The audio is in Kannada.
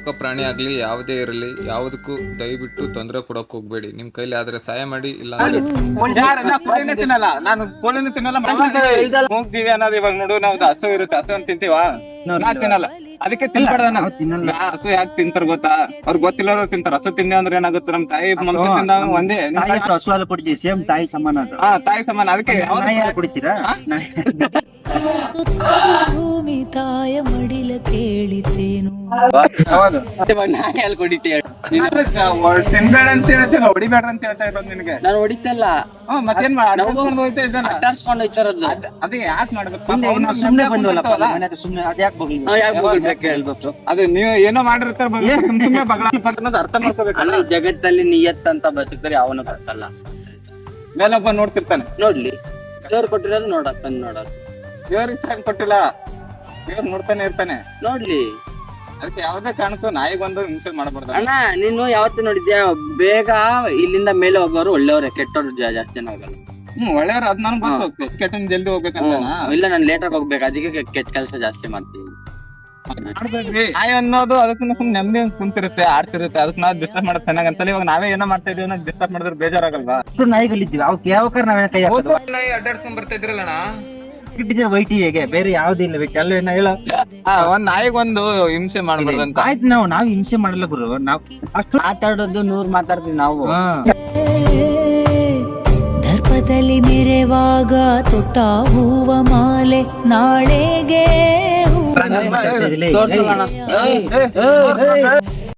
ಮೂಕ ಪ್ರಾಣಿ ಆಗ್ಲಿ ಯಾವುದೇ ಇರಲಿ ಯಾವುದಕ್ಕೂ ದಯವಿಟ್ಟು ತೊಂದರೆ ಕೊಡಕ್ ಹೋಗ್ಬೇಡಿ. ನಿಮ್ ಕೈಲಿ ಆದ್ರೆ ಸಹಾಯ ಮಾಡಿ, ಇಲ್ಲ ಕೋಳಿನೇ ತಿನ್ನಲ್ಲ, ನಾನು ಕೋಳಿನೂ ತಿನ್ನಲ್ಲ. ಮೂಗ್ದೀವಿ ಅನ್ನೋದು ಇವಾಗ ನೋಡು, ನಾವು ಹಸು ಇರುತ್ತೆ, ಹಸು ಅಂತ ತಿಂತೀವ, ನಾ ತಿನ್ನಲ್ಲ. ಅದಕ್ಕೆ ತಿನ್ಬಾರ್ದ. ಹಸು ಯಾಕೆ ತಿಂತಾರ ಗೊತ್ತಾ? ಅವ್ರಿಗೆ ಗೊತ್ತಿಲ್ಲದ್ರು ತಿಂತಾರ. ಹಸು ತಿಂದೆ ಅಂದ್ರೆ ಏನಾಗುತ್ತೆ, ನಮ್ ತಾಯಿ ಮನುಷ್ಯ ತಿಂದ ಒಂದೇ ಹಸು ಹಾಲು ಕೊಡ್ತೀವಿ, ಸೇಮ್ ತಾಯಿ ಸಮಾನ ಅದು. ತಾಯಿ ಸಮಾನ. ಅದಕ್ಕೆ ಕುಡಿತೀರಾ? ಭೂಮಿ ತಾಯ ಮಡಿಲ ಕೇಳಿತೇನು ತಿನ್ಬೇಡ ಅಂತ ಹೇಳ್ತಿಲ್ಲ, ಹೊಡಿಬೇಡ ಅಂತ ಹೇಳ್ತಾ ಇರೋದು ನಿನಗೆ. ನಾನು ಹೊಡಿತಲ್ಲ, ಮತ್ತೇನ್ ಅದೇ ಯಾಕೆ ಮಾಡ್ಬೇಕು? ಸುಮ್ನೆ ಬಂದ್ವಲ್ಲ ಮನೆ ಹತ್ರ, ಸುಮ್ನೆ ಅದ್ಯಾಕೆ ಹೇಳ್ಬೇಕು? ಅದೇ ನೀವು ಏನೋ ಮಾಡಿರ್ತಾರೆ, ಸುಮ್ನೆ ಬಗಳ ಅರ್ಥ ಮಾಡ್ಕೋಬೇಕು. ಜಗತ್ತಲ್ಲಿ ನಿಯತ್ ಅಂತ ಬದುಕ್ತಾರೆ, ಅವನು ಬರ್ತಲ್ಲ. ಮೇಲೊಬ್ಬ ನೋಡ್ತಿರ್ತಾನೆ, ನೋಡ್ಲಿ ದೇವ್ರು ಕೊಟ್ಟಿರೋದು ನೋಡಕ್ ದೇವ್ರಿಗೆ ಟೈಮ್ ಕೊಟ್ಟಿಲ್ಲ, ದೇವ್ರು ನೋಡ್ತಾನೆ ಇರ್ತಾನೆ. ನೋಡ್ಲಿ. ಅದಕ್ಕೆ ಯಾವ್ದೇ ಕಾರಣಕ್ಕೂ ನಾಯಿಗೊಂದು ಹಿಂಸೆ ಮಾಡಬಾರ್ದು. ಅಣ್ಣ ನೀನು ಯಾವತ್ತು ನೋಡಿದ್ಯಾ ಬೇಗ ಇಲ್ಲಿಂದ ಮೇಲೆ ಹೋಗೋರು ಒಳ್ಳೆಯವ್ರೆ, ಕೆಟ್ಟವ್ರು ಜಾಸ್ತಿ ಜನ ಹೋಗಲ್ಲ. ಒಳ್ಳೆಯವ್ರು ಅದ್ ನನ್ಗೆ ಗೊತ್ತು, ಕೆಟ್ಟ ಜಲ್ದಿ ಹೋಗ್ಬೇಕಂತ. ಇಲ್ಲ ನಾನು ಲೇಟ್ ಆಗಿ ಹೋಗ್ಬೇಕು, ಅದಕ್ಕೆ ಕೆಟ್ಟ ಕೆಲಸ ಜಾಸ್ತಿ ಮಾಡ್ತೀನಿ. ನಾಯಿ ಅನ್ನೋದು ಅದಕ್ಕೆ ಸುಮ್ನೆ ನೆಮ್ಮದಿ ಕುಂತಿರುತ್ತೆ, ಆಡ್ತಿರುತ್ತೆ. ಅದಕ್ಕೆ ನಾವು ಡಿಸ್ಟರ್ಬ್ ಮಾಡೋದು ಚೆನ್ನಾಗಂತಲ್ಲ. ಇವಾಗ ನಾವೇ ಏನೋ ಮಾಡ್ತಾ ಇದೀವಿ, ನಾವು ಡಿಸ್ಟರ್ಬ್ ಮಾಡಿದ್ರೆ ಬೇಜಾರಾಗಲ್ವಾ? ನಾಯಿಗಳಿದ್ದೀವಿ, ಅವಕ್ಕೆ ಯಾವ ನಾವೇನ ಕೈ ನಾಯಿ ಅಡ್ಡಾಡ್ಸ್ಕೊಂಡ್ ಬರ್ತಾ ಇದ್ರಲ್ಲಣ್ಣ, ವೈಟಿಗೆ ಬೇರೆ ಯಾವ್ದಿಲ್ಲ ಕೆಲವೇನ ಹೇಳ. ಒಂದ್ ನಾಯಿಗೊಂದು ಹಿಂಸೆ ಮಾಡ್ಬಾರ್ದಂತ. ಆಯ್ತು, ನಾವು ಹಿಂಸೆ ಮಾಡಲ್ಲ ಗುರು. ನಾವ್ ಅಷ್ಟು ಮಾತಾಡೋದು 100 ಮಾತಾಡ್ತೀವಿ ನಾವು. ದರ್ಪದಲ್ಲಿ ಮೆರೆವಾಗ ತೊಟ್ಟ ಹೂವ ಮಾಲೆ ನಾಳೆಗೆ ತೋರ್ಸಲ್ಲ ಅಣ್ಣ.